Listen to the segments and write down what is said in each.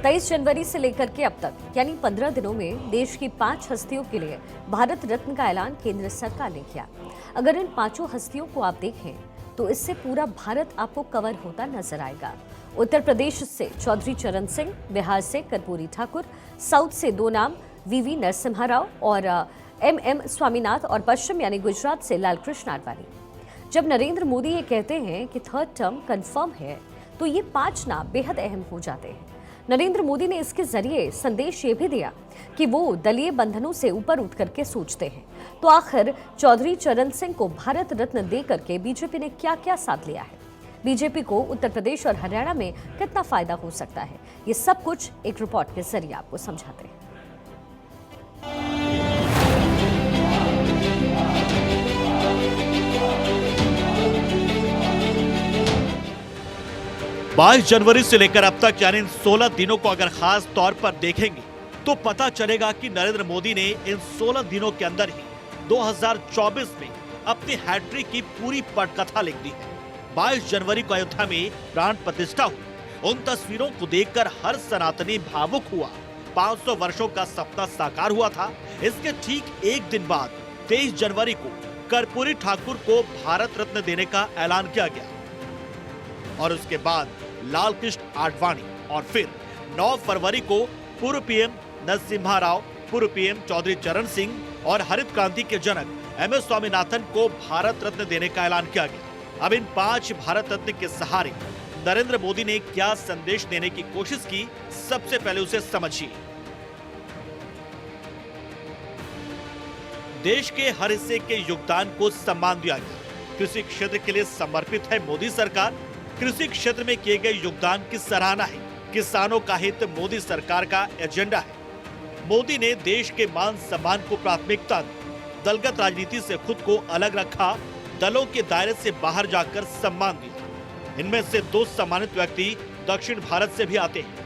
23 जनवरी से लेकर के अब तक यानी 15 दिनों में देश की 5 हस्तियों के लिए भारत रत्न का ऐलान केंद्र सरकार ने किया। अगर इन 5 हस्तियों को आप देखें तो इससे पूरा भारत आपको कवर होता नजर आएगा। उत्तर प्रदेश से चौधरी चरण सिंह, बिहार से कर्पूरी ठाकुर, साउथ से 2 नाम वीवी नरसिम्हा राव और एमएम स्वामीनाथन और पश्चिम यानी गुजरात से लालकृष्ण आडवाणी। जब नरेंद्र मोदी ये कहते हैं कि 3rd टर्म कंफर्म है तो ये 5 नाम बेहद अहम हो जाते हैं। नरेंद्र मोदी ने इसके जरिए संदेश ये भी दिया कि वो दलीय बंधनों से ऊपर उठ करके सोचते हैं। तो आखिर चौधरी चरण सिंह को भारत रत्न दे करके बीजेपी ने क्या क्या साथ लिया है, बीजेपी को उत्तर प्रदेश और हरियाणा में कितना फायदा हो सकता है, ये सब कुछ एक रिपोर्ट के जरिए आपको समझाते हैं। 22 जनवरी से लेकर अब तक यानी इन 16 दिनों को अगर खास तौर पर देखेंगे तो पता चलेगा कि नरेंद्र मोदी ने इन 16 दिनों के अंदर ही 2024 में अपनी हैट्रिक की पूरी पटकथा लिख दी है। 22 जनवरी को अयोध्या में प्राण प्रतिष्ठा हुई। उन तस्वीरों को देखकर हर सनातनी भावुक हुआ। 500 वर्षों का सपना साकार हुआ था। इसके ठीक एक दिन बाद 23 जनवरी को कर्पूरी ठाकुर को भारत रत्न देने का ऐलान किया गया और उसके बाद लालकृष्ण आडवाणी और फिर 9 फरवरी को पूर्व पीएम नरसिम्हा राव, पूर्व पीएम चौधरी चरण सिंह और हरित क्रांति के जनक एमएस स्वामीनाथन को भारत रत्न देने का ऐलान किया गया। अब इन 5 भारत रत्न के सहारे नरेंद्र मोदी ने क्या संदेश देने की कोशिश की, सबसे पहले उसे समझिए। देश के हर हिस्से के योगदान को सम्मान दिया गया। कृषि क्षेत्र के लिए समर्पित है मोदी सरकार। कृषि क्षेत्र में किए गए योगदान की सराहना है। किसानों का हित मोदी सरकार का एजेंडा है। मोदी ने देश के मान सम्मान को प्राथमिकता दी। दलगत राजनीति से खुद को अलग रखा। दलों के दायरे से बाहर जाकर सम्मान दिया। इनमें से 2 सम्मानित व्यक्ति दक्षिण भारत से भी आते हैं।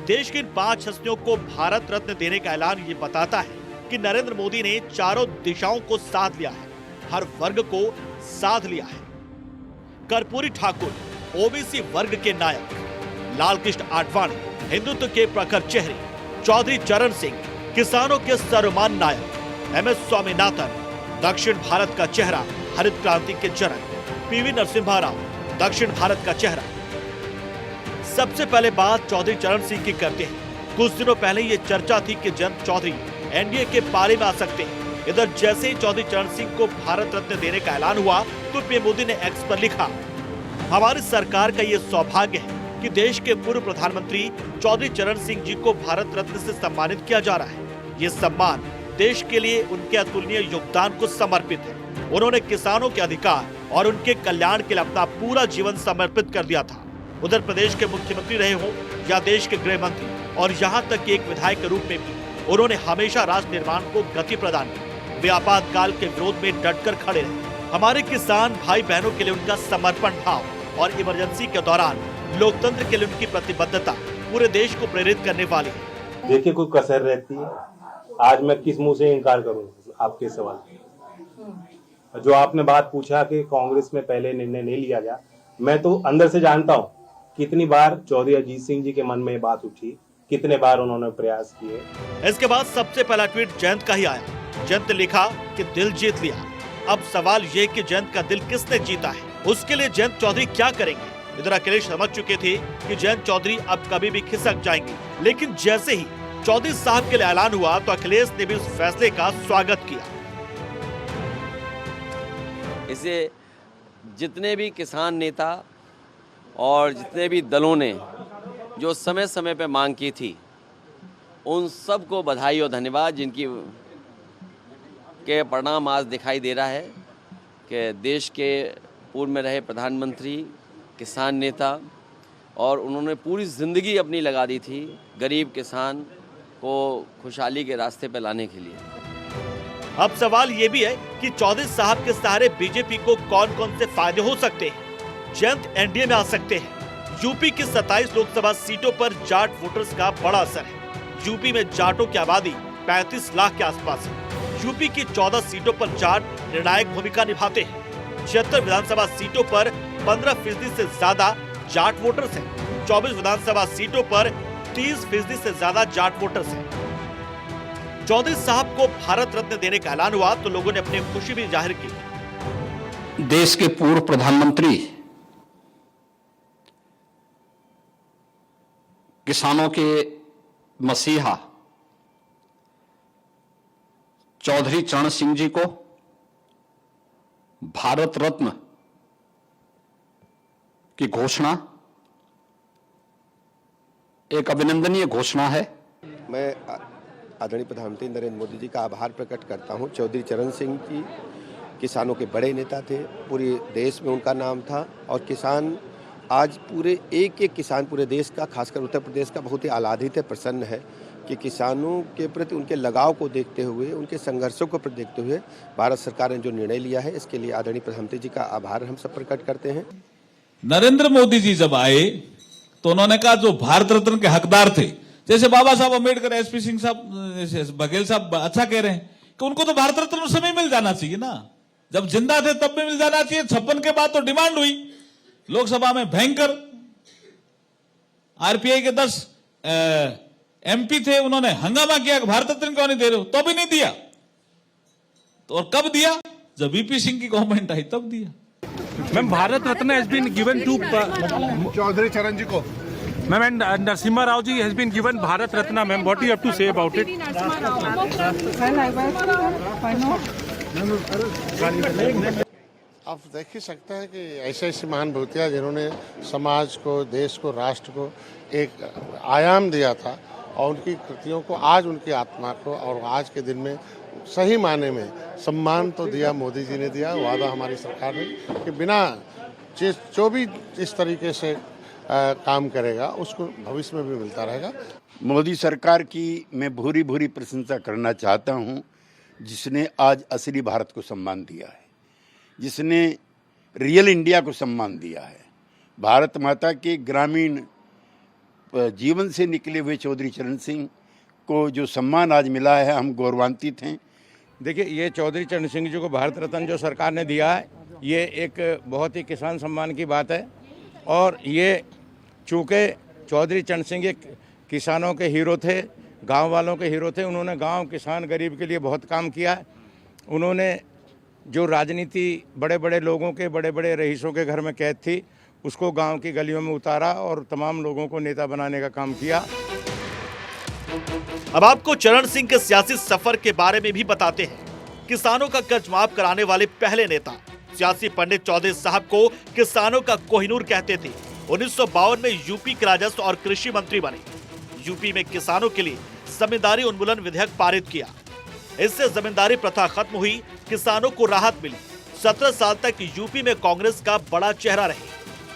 देश की इन 5 हस्तियों को भारत रत्न देने का ऐलान ये बताता है कि नरेंद्र मोदी ने चारों दिशाओं को साध लिया है, हर वर्ग को साध लिया है। कर्पूरी ठाकुर ओबीसी वर्ग के नायक, लालकृष्ण आडवाणी हिंदुत्व के प्रखर चेहरे, चौधरी चरण सिंह किसानों के सर्वमान्य नायक, एमएस स्वामीनाथन दक्षिण भारत का चेहरा, हरित क्रांति के जनक, पीवी नरसिम्हा राव दक्षिण भारत का चेहरा। सबसे पहले बात चौधरी चरण सिंह की करते हैं। कुछ दिनों पहले ये चर्चा थी कि जयंत चौधरी एनडीए के पाले में आ सकते हैं। इधर जैसे ही चौधरी चरण सिंह को भारत रत्न देने का ऐलान हुआ तो पीएम मोदी ने एक्स पर लिखा, हमारी सरकार का ये सौभाग्य है कि देश के पूर्व प्रधानमंत्री चौधरी चरण सिंह जी को भारत रत्न से सम्मानित किया जा रहा है। ये सम्मान देश के लिए उनके अतुलनीय योगदान को समर्पित है। उन्होंने किसानों के अधिकार और उनके कल्याण के लिए अपना पूरा जीवन समर्पित कर दिया था। उधर प्रदेश के मुख्यमंत्री रहे हों या देश के गृह मंत्री और यहाँ तक कि एक विधायक के रूप में भी उन्होंने हमेशा राष्ट्र निर्माण को गति प्रदान की। वे आपातकाल के विरोध में डटकर खड़े रहे। हमारे किसान भाई बहनों के लिए उनका समर्पण भाव और इमरजेंसी के दौरान लोकतंत्र के लिए उनकी प्रतिबद्धता पूरे देश को प्रेरित करने वाली है। देखिए कोई कसर रहती है। आज मैं किस मुंह से इनकार करूं आपके सवाल। जो आपने बात पूछा कि कांग्रेस में पहले निर्णय नहीं लिया गया, मैं तो अंदर से जानता हूं कितनी बार चौधरी अजीत सिंह जी के मन में बात उठी, कितने बार उन्होंने प्रयास किए। इसके बाद सबसे पहला ट्वीट जयंत का ही आया। जयंत ने लिखा कि दिल जीत लिया। अब सवाल ये कि जयंत का दिल किसने जीता है, उसके लिए जयंत चौधरी क्या करेंगे। इधर अखिलेश समझ चुके थे कि जयंत चौधरी अब कभी भी खिसक जाएंगे, लेकिन जैसे ही चौधरी साहब के लिए ऐलान हुआ तो अखिलेश ने भी उस फैसले का स्वागत किया। इसे जितने भी किसान नेता और जितने भी दलों ने जो समय समय पे मांग की थी, उन सब को बधाई और धन्यवाद, जिनकी के परिणाम आज दिखाई दे रहा है कि देश के पूर्व में रहे प्रधानमंत्री, किसान नेता, और उन्होंने पूरी ज़िंदगी अपनी लगा दी थी गरीब किसान को खुशहाली के रास्ते पर लाने के लिए। अब सवाल ये भी है कि चौधरी साहब के सहारे बीजेपी को कौन कौन से फायदे हो सकते हैं। जयंत एनडीए में आ सकते हैं। यूपी की 27 लोकसभा सीटों पर जाट वोटर्स का बड़ा असर है। यूपी में जाटों की आबादी 35 लाख के आसपास है। यूपी की 14 सीटों पर जाट निर्णायक भूमिका निभाते हैं। 76 विधानसभा सीटों पर 15% से ज्यादा जाट वोटर्स हैं। 24 विधानसभा सीटों पर 30% से ज्यादा जाट वोटर्स हैं। चौधरी साहब को भारत रत्न देने का ऐलान हुआ तो लोगों ने अपनी खुशी भी जाहिर की। देश के पूर्व प्रधानमंत्री, किसानों के मसीहा चौधरी चरण सिंह जी को भारत रत्न की घोषणा एक अभिनंदनीय घोषणा है। मैं आदरणीय प्रधानमंत्री नरेंद्र मोदी जी का आभार प्रकट करता हूं। चौधरी चरण सिंह जी किसानों के बड़े नेता थे, पूरे देश में उनका नाम था और किसान आज पूरे एक किसान पूरे देश का, खासकर उत्तर प्रदेश का बहुत ही आह्लादित है, प्रसन्न है कि किसानों के प्रति उनके लगाव को देखते हुए, उनके संघर्षों को प्रति देखते हुए भारत सरकार ने जो निर्णय लिया है, इसके लिए आदरणीय प्रधानमंत्री जी का आभार हम सब प्रकट करते हैं। नरेंद्र मोदी जी जब आए तो उन्होंने कहा जो भारत रत्न के हकदार थे, जैसे बाबा साहब अम्बेडकर, एसपी सिंह साहब, बघेल साहब अच्छा कह रहे हैं कि उनको तो भारत रत्न उस समय मिल जाना चाहिए ना, जब जिंदा थे तब भी मिल जाना चाहिए। 56 के बाद तो डिमांड हुई, लोकसभा में भयंकर, आरपीआई के 10 एमपी थे, उन्होंने हंगामा किया कि भारत रत्न क्यों नहीं दे रहे हो, तो भी नहीं दिया। तो और कब दिया? जब वीपी सिंह की गवर्नमेंट आई तब दिया। Ma'am, Bharat Ratna has been given to Chaudhary Charan ji को। Ma'am, and Narasimha Rao ji has been given Bharat Ratna. Ma'am, what you have to say about it? आप देख ही सकते हैं कि ऐसे ऐसी महान विभूतियाँ जिन्होंने समाज को, देश को, राष्ट्र को एक आयाम दिया था और उनकी कृतियों को, आज उनकी आत्मा को और आज के दिन में सही माने में सम्मान तो दिया, मोदी जी ने दिया। वादा हमारी सरकार ने कि बिना जो भी इस तरीके से काम करेगा उसको भविष्य में भी मिलता रहेगा। मोदी सरकार की मैं भूरी भूरी प्रशंसा करना चाहता हूं, जिसने आज असली भारत को सम्मान दिया है, जिसने रियल इंडिया को सम्मान दिया है। भारत माता के ग्रामीण जीवन से निकले हुए चौधरी चरण सिंह को जो सम्मान आज मिला है, हम गौरवान्वित हैं। देखिए, ये चौधरी चरण सिंह जी को भारत रत्न जो सरकार ने दिया है, ये एक बहुत ही किसान सम्मान की बात है। और ये चूँकि चौधरी चरण सिंह एक किसानों के हीरो थे, गांव वालों के हीरो थे, उन्होंने गांव, किसान, गरीब के लिए बहुत काम किया है। उन्होंने जो राजनीति बड़े बड़े लोगों के, बड़े बड़े रईसों के घर में कैद थी, उसको गांव की गलियों में उतारा और तमाम लोगों को नेता बनाने का काम किया। अब आपको चरण सिंह के सियासी सफर के बारे में भी बताते हैं। किसानों का कर्ज माफ कराने वाले पहले नेता, सियासी पंडित चौधरी साहब को किसानों का कोहिनूर कहते थे। 1952 में यूपी के राजस्व और कृषि मंत्री बने। यूपी में किसानों के लिए जमींदारी उन्मूलन विधेयक पारित किया। इससे जमींदारी प्रथा खत्म हुई, किसानों को राहत मिली। 17 साल तक यूपी में कांग्रेस का बड़ा चेहरा रहे।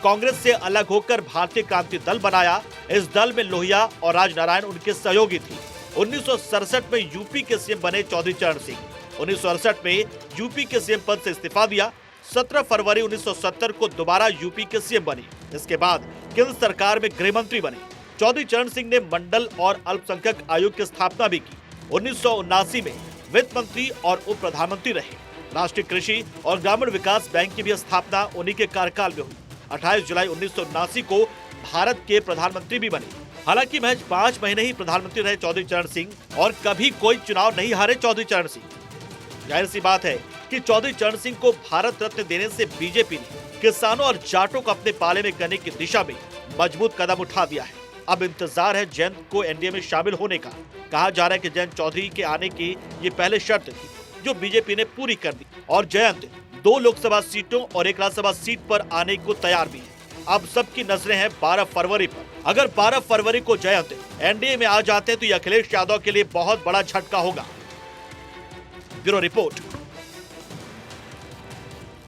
कांग्रेस से अलग होकर भारतीय क्रांति दल बनाया। इस दल में लोहिया और राजनारायण उनके सहयोगी थे। 1967 में यूपी के सीएम बने चौधरी चरण सिंह। 1968 में यूपी के सीएम पद से इस्तीफा दिया। 17 फरवरी 1970 को दोबारा यूपी के सीएम बने। इसके बाद केंद्र सरकार में गृह मंत्री बने। चौधरी चरण सिंह ने मंडल और अल्पसंख्यक आयोग की स्थापना भी की। 1979 में वित्त मंत्री और उप प्रधानमंत्री रहे। राष्ट्रीय कृषि और ग्रामीण विकास बैंक की भी स्थापना उन्हीं के कार्यकाल में हुई। 28 जुलाई 1979 को भारत के प्रधानमंत्री भी बने। हालांकि महज 5 महीने ही प्रधानमंत्री रहे चौधरी चरण सिंह और कभी कोई चुनाव नहीं हारे चौधरी चरण सिंह। जाहिर सी बात है कि चौधरी चरण सिंह को भारत रत्न देने से बीजेपी ने किसानों और जाटों को अपने पाले में करने की दिशा में मजबूत कदम उठा दिया है। अब इंतजार है जयंत को एनडीए में शामिल होने का। कहा जा रहा है कि जयंत चौधरी के आने की ये पहले शर्त थी जो बीजेपी ने पूरी कर दी और जयंत 2 लोकसभा सीटों और 1 राज्यसभा सीट पर आने को तैयार भी है। अब सबकी नजरें हैं 12 फरवरी पर। अगर 12 फरवरी को जयंत एनडीए में आ जाते हैं तो ये अखिलेश यादव के लिए बहुत बड़ा झटका होगा। Bureau report.